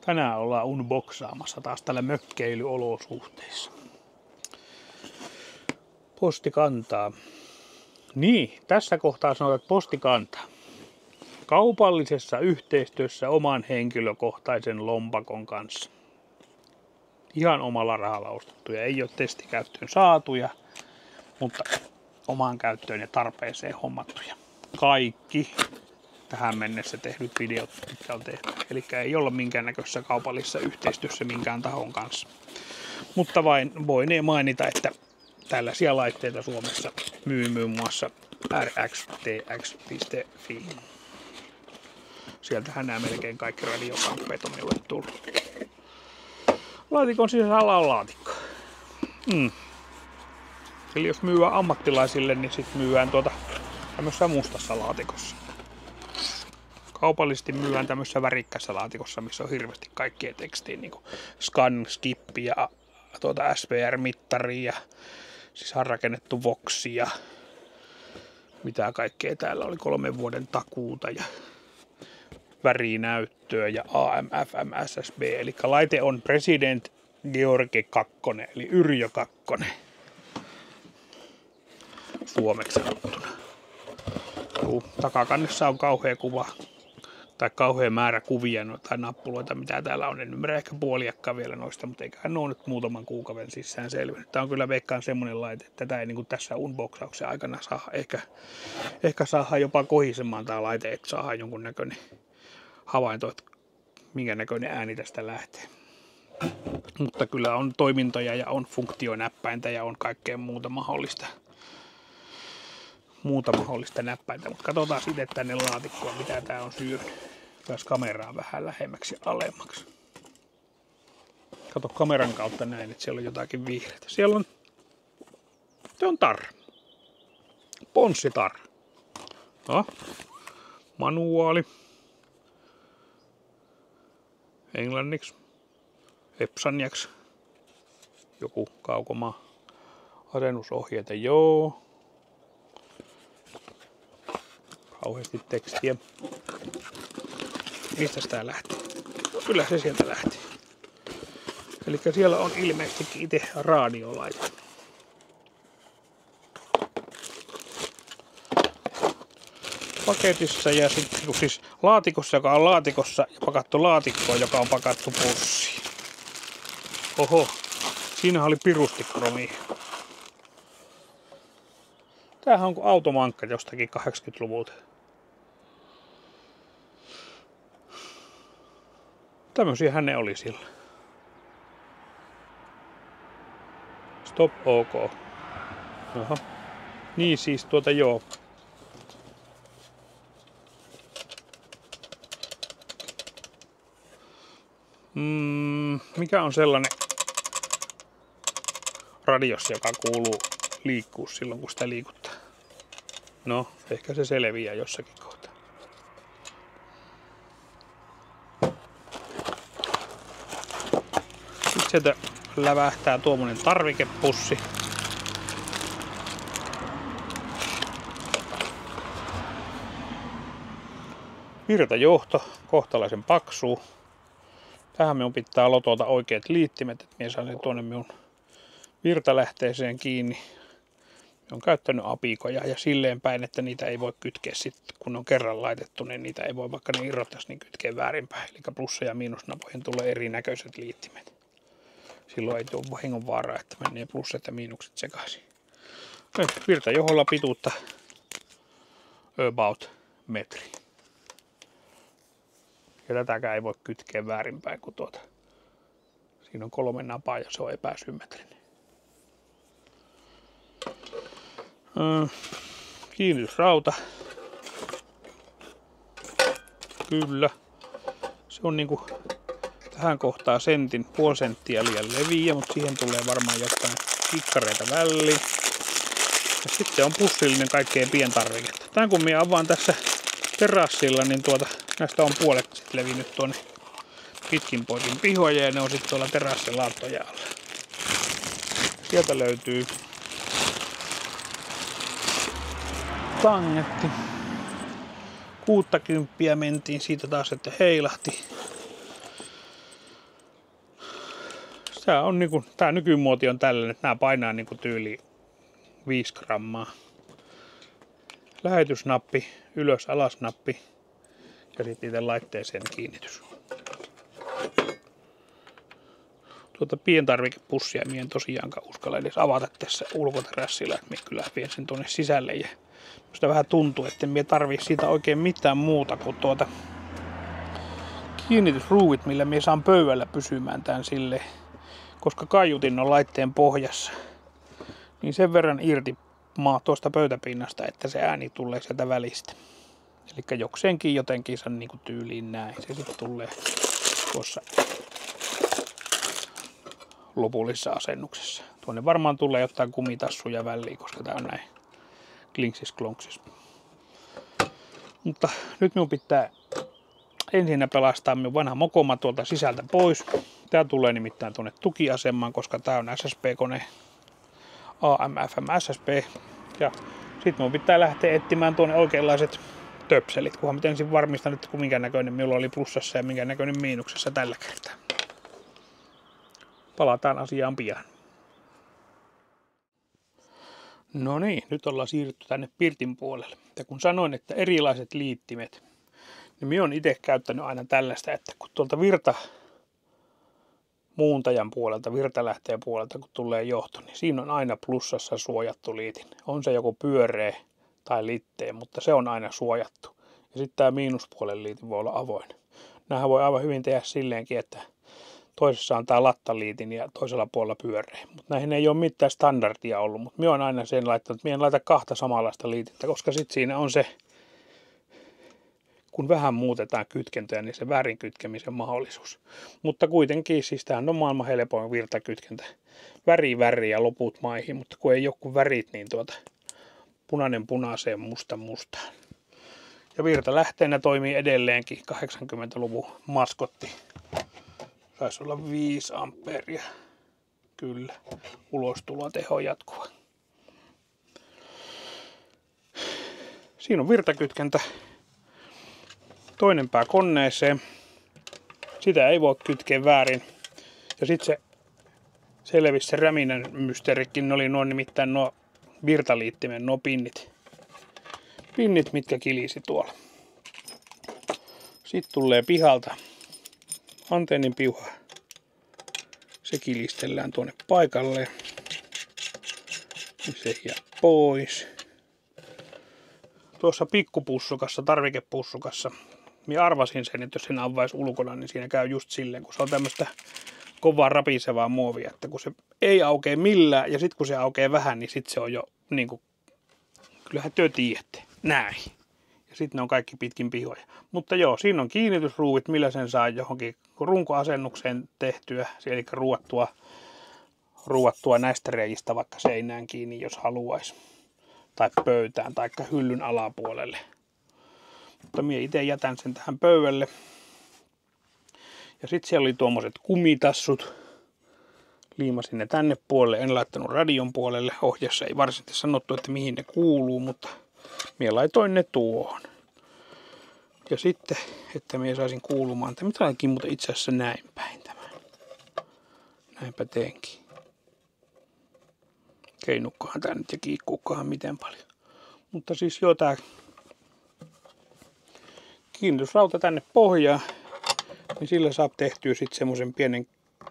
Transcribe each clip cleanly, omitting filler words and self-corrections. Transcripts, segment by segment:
Tänään ollaan unboxaamassa taas tällä mökkeilyolosuhteissa. Postikantaa. Niin, tässä kohtaa sanotaan, että postikantaa. Kaupallisessa yhteistyössä oman henkilökohtaisen lompakon kanssa. Ihan omalla rahalla ostettuja. Ei ole testikäyttöön saatuja, mutta omaan käyttöön ja tarpeeseen hommattuja. Kaikki tähän mennessä tehdyt videot, mitkä on tehty. Eli ei olla minkäännäköisessä kaupallisessa yhteistyössä minkään tahon kanssa. Mutta vain voinee mainita, että tällaisia laitteita Suomessa myy muun muassa rxtx.fi. Sieltähän nämä melkein kaikki radiokamppeet on minulle tullut. Laatikon sisällä on laatikko. Eli jos myyään ammattilaisille, niin sitten myyään tämmöisessä mustassa laatikossa. Kaupallisesti myyään tämmöisessä värikkässä laatikossa, missä on hirveästi kaikkea tekstiä, niin kuin scan, skip ja SPR-mittari ja sisäänrakennettu voksi ja mitä kaikkea täällä oli, 3 vuoden takuuta ja värinäyttöä ja AM/FM/SSB. Eli laite on President George 2, eli Yrjö 2. Suomeksi sanottuna. Takakannessa on kauhea kuva tai kauhea määrä kuvia tai nappuloita, mitä täällä on. En ymmärrä ehkä puoliakkaan vielä noista, mutta eiköhän ne ole nyt muutaman kuukauden sisään selvinnyt. Tämä on kyllä veikkaan semmoinen laite, että tätä ei niin kuin tässä unboxauksen aikana saa. Ehkä saadaan jopa kohisemaan tämä laite, että saadaan jonkun näköinen havainto, että minkä näköinen ääni tästä lähtee. Mutta kyllä on toimintoja ja on funktionäppäintä ja on kaikkea muuta mahdollista näppäintä, mutta katsotaan sitten tänne laatikkoon, mitä tää on syönyt. Pääs kameraa vähän lähemmäksi ja alemmaksi. Kato kameran kautta näin, että siellä on jotakin vihreitä. Siellä on, se on tarra. Ponssitarra. No. Manuaali. Englanniksi. Epsanjaksi. Joku kaukomaa. Asennusohjeita, joo. Kauheasti tekstiä. Mistä tää lähti? Kyllä se sieltä lähti. Eli siellä on ilmeisesti itse radiolaite. Paketissa ja sitten siis laatikossa, joka on laatikossa, ja pakattu laatikkoon, joka on pakattu pussiin. Oho, siinä oli pirustikromi. Tämähän on kuin automankka jostakin 80-luvulta. Tämmöisiähän ne oli sillä. Stop OK. Aha. Niin siis joo. Mikä on sellainen radiossa, joka liikkuu silloin kun sitä liikuttaa? No, ehkä se selviää jossakin kohtaa. Sitten sieltä lävähtää tuommoinen tarvikepussi. Virtajohto, kohtalaisen paksu. Tähän minun pitää lotota oikeat liittimet, että minä saan sen tuonne minun virtalähteeseen kiinni. On käyttänyt apikoja ja silleen päin, että niitä ei voi kytkeä sitten, kun on kerran laitettu, niin niitä ei voi, vaikka ne irrottaisi, niin kytkeä väärinpäin. Eli plussa- ja miinusnapoihin tulee erinäköiset liittimet. Silloin ei tule vahingon vaaraa, että menee plussat ja miinukset sekaisin. Virtajoholla pituutta about metri. Ja tätäkään ei voi kytkeä väärinpäin, kun siinä on 3 napaa ja se on epäsymmetrinen. Kiinnitysrauta. Kyllä. Se on niinku tähän kohtaan puoli senttiä liian leviä, mutta siihen tulee varmaan jotain kikkareita väliin. Ja sitten on pussillinen kaikkeen pientarviketta. Tän kun minä avaan tässä terassilla, niin näistä on puolet sit levinnyt tuonne pitkin poikin pihoja ja ne on sitten tuolla terassin laattoja alla. Sieltä löytyy tangetti. 60 mentiin siitä taas, että heilahti. Tää nykymuoti on tällainen, että nämä painaa niinku tyyli 5 grammaa. Lähetysnappi, ylös alas nappi ja sitten itse laitteeseen kiinnitys. Tuota pientarvikepussia minä en tosiaankaan uskalla edes avata tässä ulkoterässillä, että minä kyllä vien sen tuonne sisälle. Ja minusta vähän tuntuu, että minä tarvii siitä oikein mitään muuta kuin kiinnitysruuvit, millä minä saan pöydällä pysymään tämän silleen. Koska kaiutin on laitteen pohjassa, niin sen verran irti maa tuosta pöytäpinnasta, että se ääni tulee sieltä välistä. Eli jokseenkin jotenkin sen niin kuin tyyliin näin. Se sitten tulee tuossa lopullisessa asennuksessa. Tuonne varmaan tulee jotain kumitassuja väliin, koska tää on näin klinksis klonksis. Mutta nyt minun pitää ensin pelastaa minun vanha mokoma tuolta sisältä pois. Tää tulee nimittäin tuonne tukiasemaan, koska tää on SSP-kone. AM/FM SSP. Ja sit minun pitää lähteä etsimään tuonne oikeanlaiset töpselit, kunhan mä ensin varmistan, että minkä näköinen minulla oli plussassa ja minkä näköinen miinuksessa tällä kertaa. Palataan asiaan pian. No niin, nyt ollaan siirrytty tänne pirtin puolelle. Ja kun sanoin, että erilaiset liittimet, niin minä olen itse käyttänyt aina tällaista, että kun tuolta muuntajan puolelta, virtalähteen puolelta, kun tulee johto, niin siinä on aina plussassa suojattu liitin. On se joku pyöreä tai litteen, mutta se on aina suojattu. Ja sitten tämä miinuspuolen liitin voi olla avoin. Nämähän voi aivan hyvin tehdä silleenkin, että toisessa on tämä lattaliitin ja toisella puolella pyöreä. Mutta näihin ei ole mitään standardia ollut, mutta minä olen aina sen laittanut, että minä en laita kahta samanlaista liitintä, koska sitten siinä on se, kun vähän muutetaan kytkentöjä, niin se väärin kytkemisen mahdollisuus. Mutta kuitenkin, siis tämähän on maailman helpoin virtakytkentä. Väri ja loput maihin, mutta kun ei ole kuin värit, niin punainen punaiseen, musta mustaan. Ja virtalähteenä toimii edelleenkin 80-luvun maskotti. Saisi olla 5 ampeeria. Kyllä, ulostuloteho jatkuva. Siinä on virtakytkentä. Toinen pää koneeseen. Sitä ei voi kytkeä väärin. Ja sitten se selvisi se räminän mysteerikin. Ne oli nimittäin nuo virtaliittimen nuo pinnit. Pinnit, mitkä kilisi tuolla. Sitten tulee pihalta antennin piuha. Se kilistellään tuonne paikalle. Se jää pois. Tuossa pikkupussukassa, tarvikepussukassa, minä arvasin sen, että jos sen avaisi ulkona, niin siinä käy just silleen, kun se on tämmöistä kovaa rapisevaa muovia, että kun se ei aukee millään ja sitten kun se aukeaa vähän, niin sitten se on jo niin kuin, kyllähän työ tiedätte, näin. Ja sitten ne on kaikki pitkin pihoja. Mutta joo, siinä on kiinnitysruuvit, millä sen saa johonkin runkoasennukseen tehtyä, eli ruuattua näistä reijistä vaikka seinään kiinni, jos haluaisi. Tai pöytään tai hyllyn alapuolelle. Mutta minä itse jätän sen tähän pöydälle. Ja sitten siellä oli tuommoiset kumitassut. Liimasin ne tänne puolelle, en laittanut radion puolelle. Ohjassa ei varsinaisesti sanottu, että mihin ne kuuluu, mutta minä laitoin ne tuohon. Ja sitten, että minä saisin kuulumaan, että mitä olikin muuten itse asiassa näin päin tämän. Näinpä teenkin. Keinukkohan tää nyt ja kiikkuukohan miten paljon. Mutta siis joo, tää kiinnitysrauta tänne pohjaan, niin sillä saa tehtyä sitten semmoisen pienen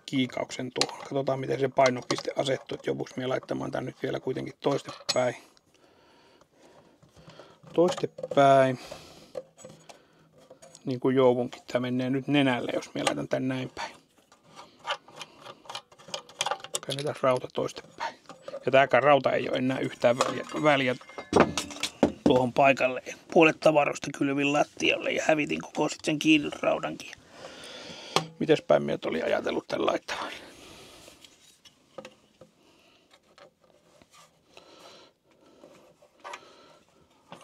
kiikauksen tuohon. Katsotaan miten se painopiste asettuu, että jopuks minä laittamaan tän nyt vielä kuitenkin toistepäin. Toistepäin. Niin kuin jouvunkin, tää menee nyt nenälle, jos minä laitan tän näin päin. Käännetään rauta toistepäin. Ja tääkään rauta ei ole enää yhtään väliä tuohon paikalle. Puolet tavaroista kylvin lattialle ja hävitin koko sitten sen kiinnitysraudankin. Mites päin minä oli ajatellut tän laittavan?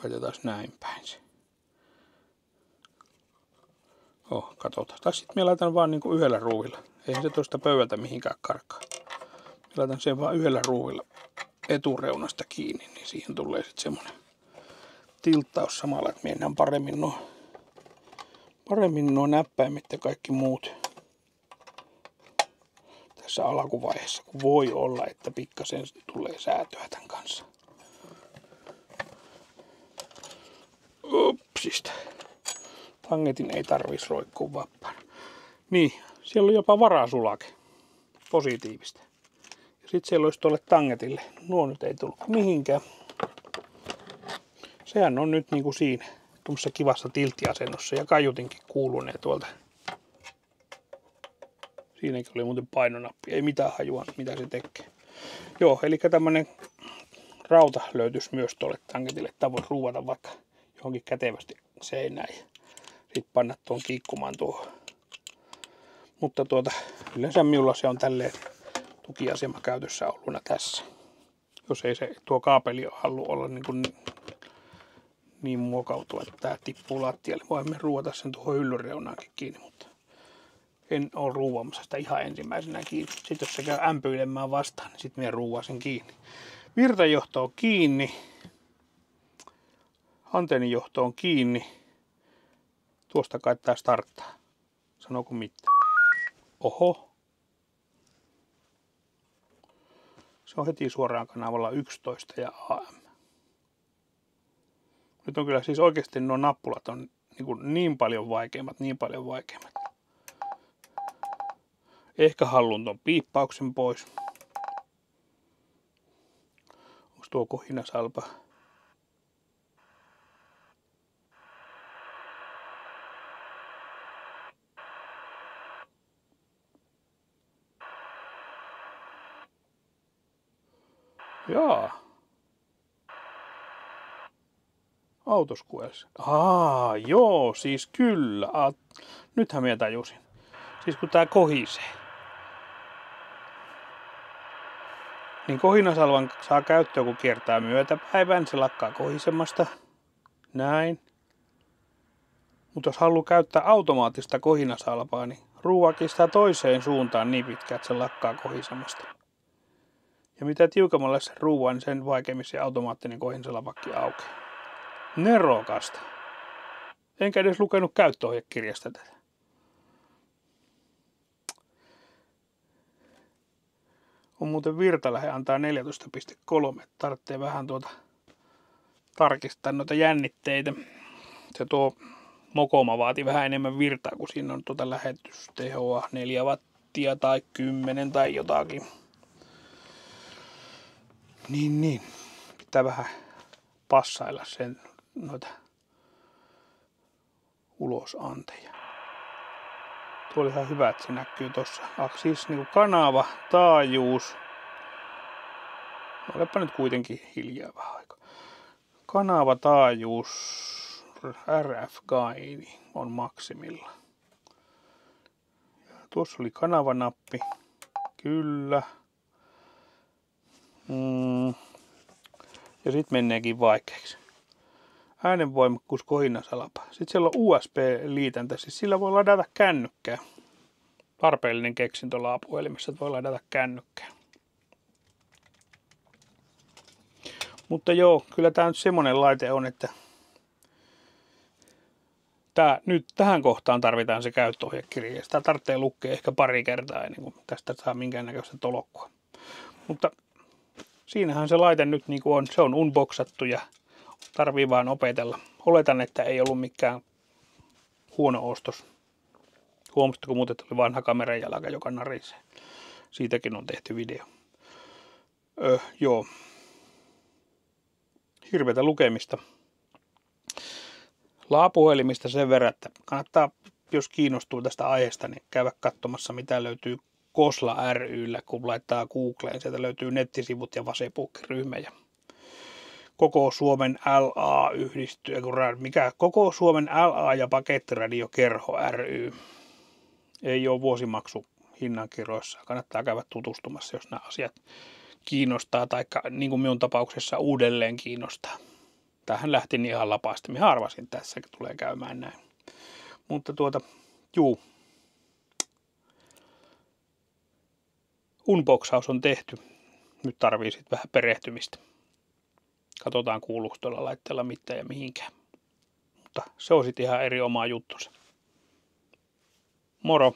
Laitetaan näin päin se. Katsotaan. Tai sitten minä laitan vaan niinku yhdellä ruuvilla. Eihän se tuosta pöydältä mihinkään karkaa. Laitan sen vaan yhdellä ruuvilla etureunasta kiinni, niin siihen tulee sitten semmonen tilttaus samalla, että mennään paremmin nuo näppäimet ja kaikki muut tässä alkuvaiheessa, kun voi olla, että pikkasen tulee säätöä tämän kanssa. Upsista. Tangetin ei tarvitsisi roikkua vappaan. Niin, siellä on jopa varasulake. Positiivista. Ja sitten siellä olisi tuolle tangetille. Nuo nyt ei tullut mihinkään. Sehän on nyt niinku siinä. Tuossa kivassa tilttiasennossa. Ja kaiutinkin kuulunee tuolta. Siinäkin oli muuten painonappi. Ei mitään hajua, mitä se tekee. Joo, eli tämmönen rauta löytyisi myös tuolle tangetille. Että voisi ruuvata vaikka johonkin kätevästi seinään. Ja sitten panna tuon kiikkumaan tuohon. Mutta yleensä minulla se on tälleen tukiasema käytössä olluna tässä. Jos ei se tuo kaapeli halua olla niin muokautua, että tämä tippuu lattialle. Voimme ruuvata sen tuohon hyllyreunaankin kiinni, mutta en ole ruuvaamassa sitä ihan ensimmäisenä kiinni. Sitten jos se käy ämpyilemään vastaan, niin sitten minä ruuvaan sen kiinni. Virtajohto on kiinni. Antennijohto on kiinni. Tuosta kai tää starttaa. Sanooko mitään? Oho. Se on heti suoraan kanavalla 11 ja AM. Nyt on kyllä siis oikeasti nuo nappulat on niin paljon vaikeimmat, Ehkä haluan ton piippauksen pois. Onko tuo kohinasalpa? Jaa. Autoskuels. Joo, siis kyllä. Nythän minä tajusin. Siis kun tää kohisee. Niin kohinasalvan saa käyttöön, kun kiertää myötäpäivän. Se lakkaa kohisemasta. Näin. Mutta jos haluaa käyttää automaattista kohinasalpaa, niin ruuvakin sitä toiseen suuntaan niin pitkään, että se lakkaa kohisemasta. Ja mitä tiukemmalle se ruuvaa, niin sen vaikeammin se automaattinen kohinasalvakki aukeaa. Nerokasta. Enkä edes lukenut käyttöohjekirjasta tätä. On muuten virtalähe antaa 14,3. Tarvitsee vähän tarkistaa noita jännitteitä. Se tuo Mokoma vaati vähän enemmän virtaa, kun siinä on lähetystehoa 4 wattia tai 10 tai jotakin. Niin. Pitää vähän passailla sen noita ulosanteja. Tuo oli ihan hyvä, että se näkyy tossa. Siis kanava, taajuus. Olepa nyt kuitenkin hiljaa vähän aikaa. Kanava, taajuus, RF-gaini on maksimilla. Ja tuossa oli kanavanappi. Kyllä. Ja sitten meneekin vaikeaksi. Äänenvoimakkuus, kohinasalpa. Sitten siellä on USB-liitäntä, siis sillä voi ladata kännykkää. Tarpeellinen keksintö laapuhelimessa, että voi ladata kännykkää. Mutta joo, kyllä tämä nyt semmonen laite on, että nyt tähän kohtaan tarvitaan se käyttöohjekirja. Sitä tarvitsee lukea ehkä pari kertaa ennen kuin tästä saa minkäännäköistä tolokkua. Mutta siinähän se laite nyt on. Se on unboxattu ja tarvii vaan opetella. Oletan, että ei ollut mikään huono ostos. Huomasitko muuten, että oli vanha kameran jalka, joka narisee. Siitäkin on tehty video. Joo. Hirveätä lukemista. Laapuhelimista sen verran, että kannattaa, jos kiinnostuu tästä aiheesta, niin käydä katsomassa, mitä löytyy Kosla ry:llä, kun laittaa Googleen. Sieltä löytyy nettisivut ja Facebook-ryhmä. Koko Suomen LA yhdistyy, Koko Suomen LA ja pakettiradiokerho ry. Ei ole vuosimaksu hinnankirjoissa. Kannattaa käydä tutustumassa, jos nämä asiat kiinnostaa, tai niin kuin minun tapauksessa uudelleen kiinnostaa. Tähän lähti niin ihan lapaasti. Minä arvasin, että tässä tulee käymään näin. Mutta unboxaus on tehty. Nyt tarvii sitten vähän perehtymistä. Katsotaan kuuluuko tuolla laitteella mitään ja mihinkään. Mutta se on sitten ihan eri oma juttunsa. Moro!